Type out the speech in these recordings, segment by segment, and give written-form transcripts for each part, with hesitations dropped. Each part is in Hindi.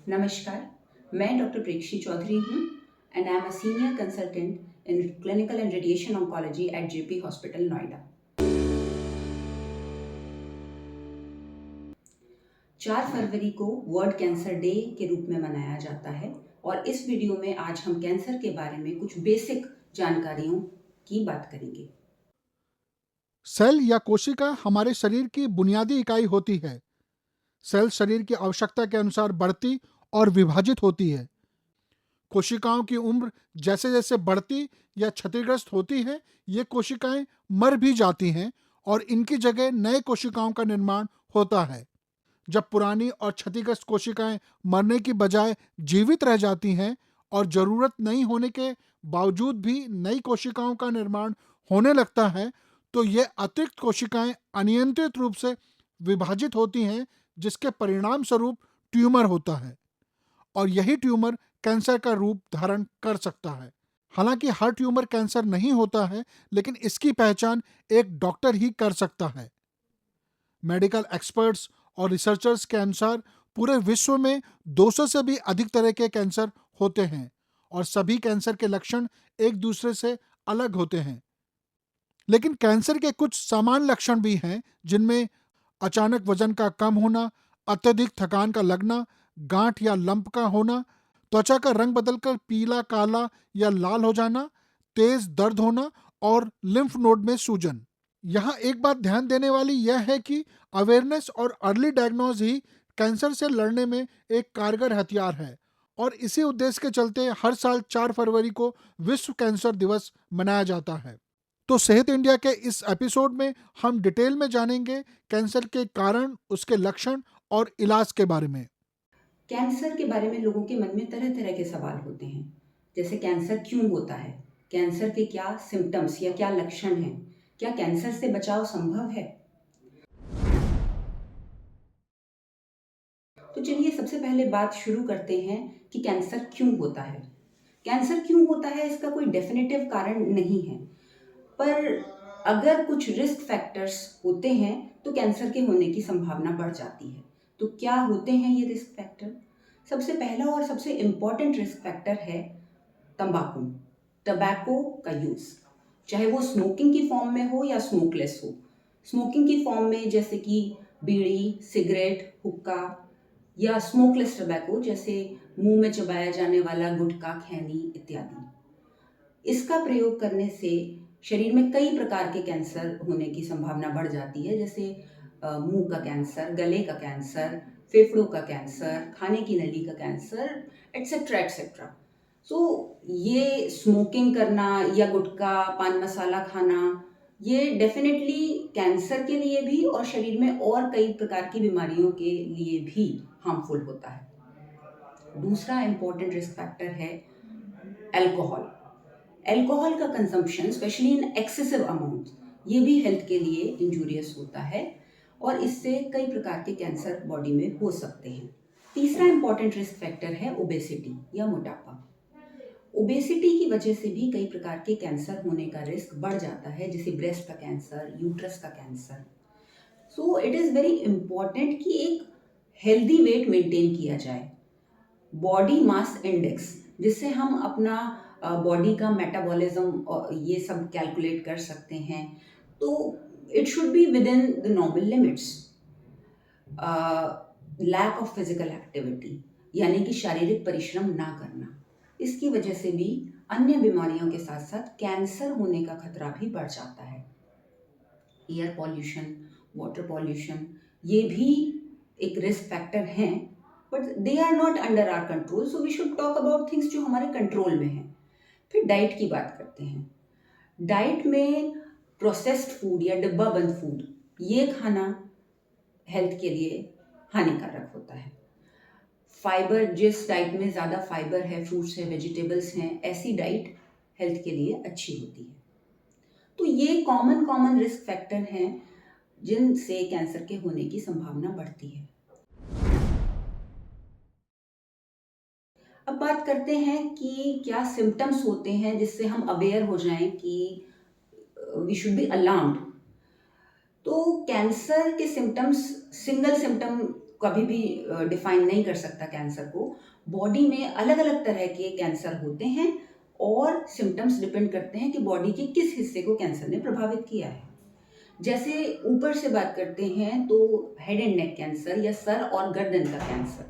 नमस्कार, मैं डॉक्टर प्रेक्षी चौधरी हूँ and I am a senior consultant in clinical and radiation oncology at JP hospital Noida. 4 फरवरी को वर्ल्ड कैंसर डे के रूप में मनाया जाता है और इस वीडियो में आज हम कैंसर के बारे में कुछ बेसिक जानकारियों की बात करेंगे। सेल या कोशिका हमारे शरीर की बुनियादी इकाई होती है। सेल शरीर की आवश्यकता के अनुसार बढ़ती और विभाजित होती है। कोशिकाओं की उम्र जैसे जैसे बढ़ती या क्षतिग्रस्त होती है, ये कोशिकाएं मर भी जाती हैं और इनकी जगह नए कोशिकाओं का निर्माण होता है। जब पुरानी और क्षतिग्रस्त कोशिकाएं मरने की बजाय जीवित रह जाती हैं और जरूरत नहीं होने के बावजूद भी नई कोशिकाओं का निर्माण होने लगता है, तो ये अतिरिक्त कोशिकाएं अनियंत्रित रूप से विभाजित होती हैं, जिसके परिणाम स्वरूप ट्यूमर होता है और यही ट्यूमर कैंसर का रूप धारण कर सकता है। हालांकि हर ट्यूमर कैंसर नहीं होता है, लेकिन इसकी पहचान एक डॉक्टर ही कर सकता है। मेडिकल एक्सपर्ट्स और रिसर्चर्स के अनुसार पूरे विश्व में 200 से भी अधिक तरह के कैंसर होते हैं और सभी कैंसर के लक्षण एक दूसरे से अलग होते हैं। लेकिन कैंसर के कुछ समान लक्षण भी हैं, जिनमें अचानक वजन का कम होना, अत्यधिक थकान का लगना, गांठ या लंप का होना, त्वचा का रंग बदलकर पीला, काला या लाल हो जाना, तेज दर्द होना और लिम्फ नोड में सूजन। यहाँ एक बात ध्यान देने वाली यह है कि अवेयरनेस और अर्ली डायग्नोज ही कैंसर से लड़ने में एक कारगर हथियार है और इसी उद्देश्य के चलते हर साल 4 फरवरी को विश्व कैंसर दिवस मनाया जाता है। तो सेहत इंडिया के इस एपिसोड में हम डिटेल में जानेंगे कैंसर के कारण, उसके लक्षण और इलाज के बारे में। कैंसर के बारे में लोगों के मन में तरह तरह के सवाल होते हैं, जैसे कैंसर क्यों होता है, कैंसर के क्या सिम्टम्स या क्या लक्षण हैं, क्या कैंसर से बचाव संभव है। तो चलिए सबसे पहले बात शुरू करते हैं कि कैंसर क्यों होता है। कैंसर क्यों होता है इसका कोई डेफिनेटिव कारण नहीं है, पर अगर कुछ रिस्क फैक्टर्स होते हैं तो कैंसर के होने की संभावना बढ़ जाती है। तो क्या होते हैं ये रिस्क फैक्टर? सबसे पहला और सबसे इम्पॉर्टेंट रिस्क फैक्टर है तंबाकू, टबैको का यूज़, चाहे वो स्मोकिंग की फॉर्म में हो या स्मोकलेस हो। स्मोकिंग की फॉर्म में जैसे कि बीड़ी, सिगरेट, हुक्का, या स्मोकलेस टबैको जैसे मुंह में चबाया जाने वाला गुटखा, खैनी इत्यादि। इसका प्रयोग करने से शरीर में कई प्रकार के कैंसर होने की संभावना बढ़ जाती है, जैसे मुंह का कैंसर, गले का कैंसर, फेफड़ों का कैंसर, खाने की नली का कैंसर, एट्सेट्रा एट्सेट्रा। सो ये स्मोकिंग करना या गुटखा, पान मसाला खाना, ये डेफिनेटली कैंसर के लिए भी और शरीर में और कई प्रकार की बीमारियों के लिए भी हार्मफुल होता है। दूसरा इम्पॉर्टेंट रिस्क फैक्टर है अल्कोहल। अल्कोहल का consumption specially in excessive amount, ये भी हेल्थ के लिए इंजूरियस होता है और इससे कई प्रकार के कैंसर बॉडी में हो सकते हैं। तीसरा इम्पॉर्टेंट रिस्क फैक्टर है ओबेसिटी या मोटापा। ओबेसिटी की वजह से भी कई प्रकार के कैंसर होने का रिस्क बढ़ जाता है, जैसे ब्रेस्ट का कैंसर, यूट्रस का cancer. So it is very important कि एक हेल्दी वेट मेंटेन किया जाए। बॉडी मास इंडेक्स, जिससे हम अपना बॉडी का मेटाबॉलिज्म ये सब कैलकुलेट कर सकते हैं, तो it should be within the normal limits. Lack of physical activity यानी कि शारीरिक परिश्रम ना करना, इसकी वजह से भी अन्य बीमारियों के साथ साथ कैंसर होने का खतरा भी बढ़ जाता है। एयर पॉल्यूशन, वाटर पॉल्यूशन, ये भी एक रिस्क फैक्टर हैं, but they are not under our control, so we should talk about things जो हमारे कंट्रोल में हैं। फिर डाइट की बात करते हैं। डाइट में प्रोसेस्ड फूड या डिब्बा बंद फूड, ये खाना हेल्थ के लिए हानिकारक होता है। फाइबर, जिस डाइट में ज़्यादा फाइबर है, फ्रूट्स हैं, वेजिटेबल्स हैं, ऐसी डाइट हेल्थ के लिए अच्छी होती है। तो ये कॉमन रिस्क फैक्टर हैं जिनसे कैंसर के होने की संभावना बढ़ती है। अब बात करते हैं कि क्या सिम्टम्स होते हैं जिससे हम अवेयर हो जाएं कि वी शुड बी अलार्म्ड। तो कैंसर के सिम्टम्स सिंगल सिम्टम कभी भी डिफाइन नहीं कर सकता कैंसर को। बॉडी में अलग अलग तरह के कैंसर होते हैं और सिम्टम्स डिपेंड करते हैं कि बॉडी के किस हिस्से को कैंसर ने प्रभावित किया है। जैसे ऊपर से बात करते हैं तो हेड एंड नेक कैंसर या सर और गर्दन का कैंसर,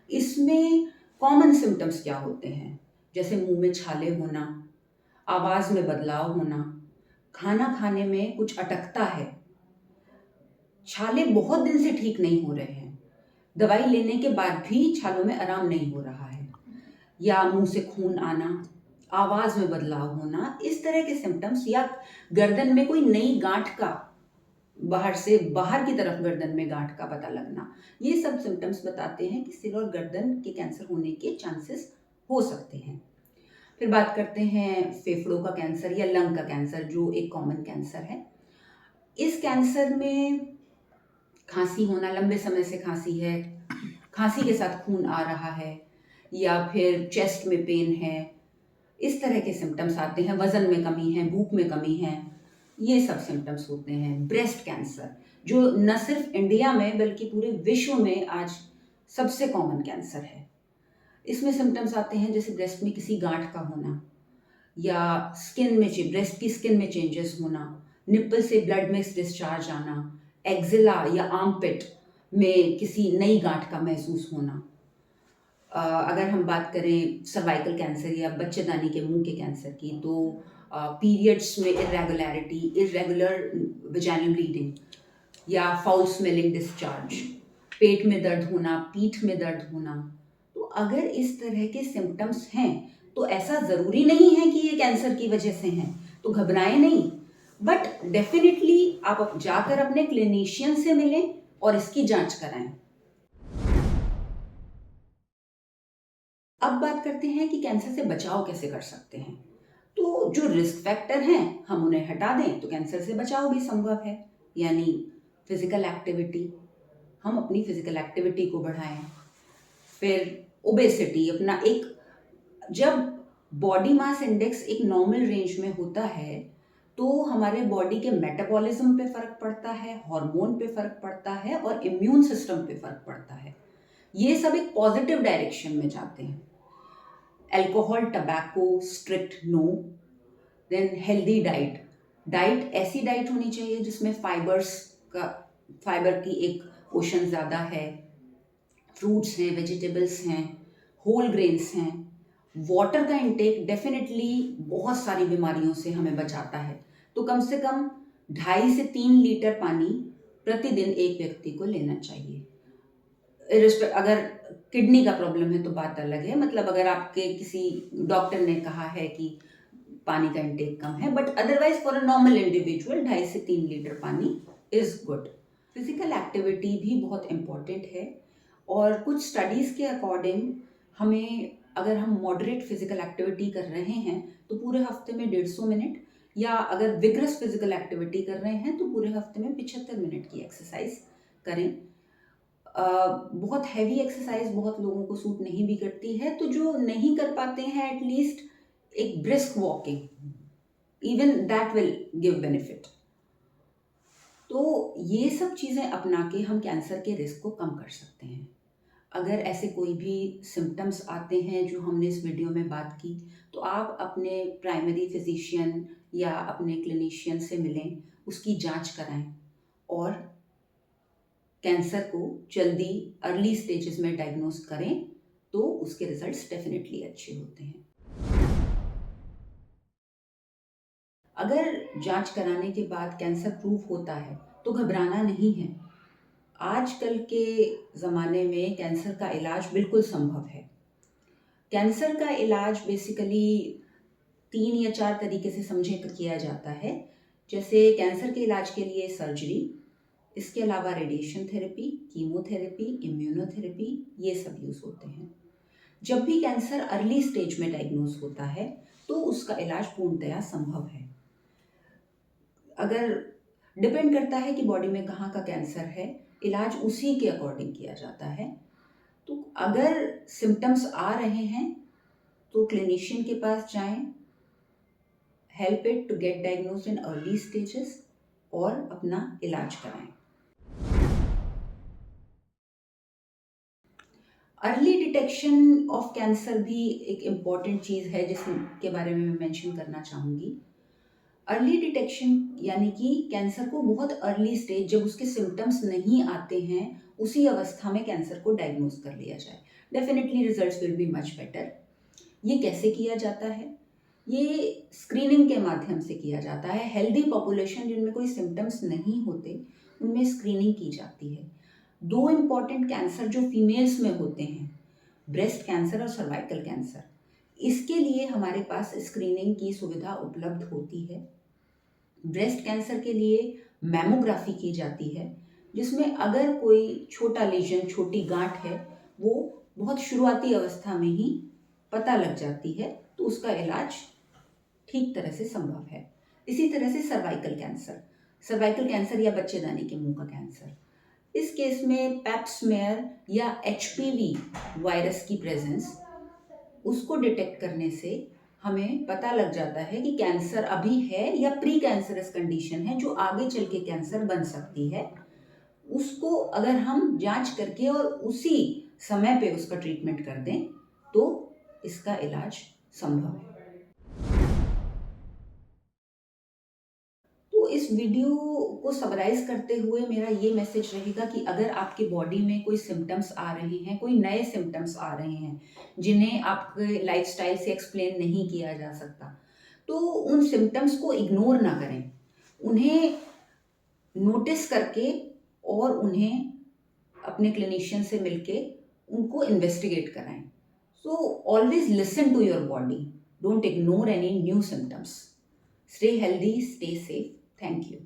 इसमें कॉमन सिम्टम्स क्या होते हैं? जैसे मुंह में छाले होना, आवाज़ में बदलाव होना, खाना खाने में कुछ अटकता है, छाले बहुत दिन से ठीक नहीं हो रहे हैं, दवाई लेने के बाद भी छालों में आराम नहीं हो रहा है, या मुंह से खून आना, आवाज़ में बदलाव होना, इस तरह के सिम्टम्स, या गर्दन में कोई नई गांठ का बाहर से बाहर की तरफ गर्दन में गांठ का पता लगना, ये सब सिम्टम्स बताते हैं कि सिर और गर्दन के कैंसर होने के चांसेस हो सकते हैं। फिर बात करते हैं फेफड़ों का कैंसर या लंग का कैंसर, जो एक कॉमन कैंसर है। इस कैंसर में खांसी होना, लंबे समय से खांसी है, खांसी के साथ खून आ रहा है, या फिर चेस्ट में पेन है, इस तरह के सिम्टम्स आते हैं। वजन में कमी है, भूख में कमी है, ये सब सिम्टम्स होते हैं। ब्रेस्ट कैंसर, जो न सिर्फ इंडिया में बल्कि पूरे विश्व में आज सबसे कॉमन कैंसर है। इसमें सिम्टम्स आते हैं जैसे ब्रेस्ट में किसी गांठ का होना, या स्किन में ब्रेस्ट की स्किन में चेंजेस होना, निप्पल से ब्लड मिक्स डिस्चार्ज आना, एक्जिला या आर्मपिट में किसी नई गांठ का महसूस होना। अगर हम बात करें सर्वाइकल कैंसर या बच्चेदानी के मुंह के कैंसर की, तो पीरियड्स में इरेगुलरिटी, इरेगुलर वेजाइनल ब्लीडिंग या फाउल स्मेलिंग डिस्चार्ज, पेट में दर्द होना, पीठ में दर्द होना। तो अगर इस तरह के सिम्टम्स हैं तो ऐसा ज़रूरी नहीं है कि ये कैंसर की वजह से हैं, तो घबराएं नहीं, बट डेफिनेटली आप जाकर अपने क्लिनिशियन से मिलें और इसकी जांच कराएं। अब बात करते हैं कि कैंसर से बचाव कैसे कर सकते हैं। तो जो रिस्क फैक्टर हैं हम उन्हें हटा दें तो कैंसर से बचाव भी संभव है। यानी फिजिकल एक्टिविटी, हम अपनी फिजिकल एक्टिविटी को बढ़ाएं। फिर ओबेसिटी, अपना एक, जब बॉडी मास इंडेक्स एक नॉर्मल रेंज में होता है तो हमारे बॉडी के मेटाबॉलिज्म पे फर्क पड़ता है, हार्मोन पे फर्क पड़ता है और इम्यून सिस्टम पे फर्क पड़ता है। ये सब एक पॉजिटिव डायरेक्शन में जाते हैं। Alcohol, tobacco, strict no. Then healthy diet, diet ऐसी डाइट होनी चाहिए जिसमें फाइबर की एक पोर्शन ज़्यादा है, फ्रूट्स हैं, वेजिटेबल्स हैं, होल ग्रेन्स हैं। वाटर का इंटेक डेफिनेटली बहुत सारी बीमारियों से हमें बचाता है। तो कम से कम 2.5 से 3 लीटर पानी प्रतिदिन एक व्यक्ति को लेना चाहिए। अगर किडनी का प्रॉब्लम है तो बात अलग है, मतलब अगर आपके किसी डॉक्टर ने कहा है कि पानी का इंटेक कम है, but otherwise for a normal individual 2.5 से 3 लीटर पानी इज गुड। फिजिकल एक्टिविटी भी बहुत इम्पॉर्टेंट है, और कुछ स्टडीज़ के अकॉर्डिंग हमें, अगर हम मॉडरेट फिजिकल एक्टिविटी कर रहे हैं तो पूरे हफ्ते में 150 मिनट, या अगर विग्रस फिजिकल एक्टिविटी कर रहे हैं तो पूरे हफ्ते में 75 मिनट की एक्सरसाइज करें। बहुत हैवी एक्सरसाइज बहुत लोगों को सूट नहीं भी करती है, तो जो नहीं कर पाते हैं एटलीस्ट एक brisk walking, even that will give benefit. तो ये सब चीज़ें अपना के हम कैंसर के रिस्क को कम कर सकते हैं। अगर ऐसे कोई भी सिम्टम्स आते हैं जो हमने इस वीडियो में बात की, तो आप अपने प्राइमरी फिजिशियन या अपने क्लिनिशियन से मिलें, उसकी जांच कराएं और कैंसर को जल्दी अर्ली स्टेजेस में डायग्नोज करें तो उसके रिजल्ट्स डेफिनेटली अच्छे होते हैं। अगर जांच कराने के बाद कैंसर प्रूफ होता है तो घबराना नहीं है। आजकल के ज़माने में कैंसर का इलाज बिल्कुल संभव है। कैंसर का इलाज बेसिकली 3 या 4 तरीके से समझे तो किया जाता है। जैसे कैंसर के इलाज के लिए सर्जरी, इसके अलावा रेडिएशन थेरेपी, कीमोथेरेपी, इम्यूनोथेरेपी, ये सब यूज़ होते हैं। जब भी कैंसर अर्ली स्टेज में डायग्नोज होता है तो उसका इलाज पूर्णतया संभव है। अगर डिपेंड करता है कि बॉडी में कहाँ का कैंसर है, इलाज उसी के अकॉर्डिंग किया जाता है। तो अगर सिम्टम्स आ रहे हैं तो क्लिनिशियन के पास जाएं, help it to get diagnosed in early stages और अपना इलाज कराएं। अर्ली डिटेक्शन ऑफ कैंसर भी एक इम्पॉर्टेंट चीज़ है जिसके बारे में मैं मेंशन करना चाहूँगी। अर्ली डिटेक्शन यानी कि कैंसर को बहुत अर्ली स्टेज, जब उसके सिम्टम्स नहीं आते हैं, उसी अवस्था में कैंसर को डायग्नोज कर लिया जाए, definitely results will be much better. ये कैसे किया जाता है? ये स्क्रीनिंग के माध्यम से किया जाता है। हेल्दी पॉपुलेशन जिनमें कोई सिम्टम्स नहीं होते, उनमें स्क्रीनिंग की जाती है। दो इम्पॉर्टेंट कैंसर जो फीमेल्स में होते हैं, ब्रेस्ट कैंसर और सर्वाइकल कैंसर, इसके लिए हमारे पास स्क्रीनिंग की सुविधा उपलब्ध होती है। ब्रेस्ट कैंसर के लिए मैमोग्राफी की जाती है, जिसमें अगर कोई छोटा लीजन, छोटी गांठ है, वो बहुत शुरुआती अवस्था में ही पता लग जाती है, तो उसका इलाज ठीक तरह से संभव है। इसी तरह से सर्वाइकल कैंसर या बच्चेदानी के मुंह का कैंसर, इस केस में पैप्समेयर या एचपीवी वायरस की प्रेजेंस, उसको डिटेक्ट करने से हमें पता लग जाता है कि कैंसर अभी है या प्री कैंसरस कंडीशन है जो आगे चल के कैंसर बन सकती है। उसको अगर हम जांच करके और उसी समय पे उसका ट्रीटमेंट कर दें तो इसका इलाज संभव है। तो इस वीडियो को समराइज करते हुए मेरा ये मैसेज रहेगा कि अगर आपके बॉडी में कोई सिम्टम्स आ रहे हैं, कोई नए सिम्टम्स आ रहे हैं जिन्हें आपके लाइफस्टाइल से एक्सप्लेन नहीं किया जा सकता, तो उन सिम्टम्स को इग्नोर ना करें, उन्हें नोटिस करके और उन्हें अपने क्लिनिशियन से मिलके उनको इन्वेस्टिगेट कराएं। So always listen to your body, don't ignore any new symptoms. Stay healthy, stay safe. Thank you.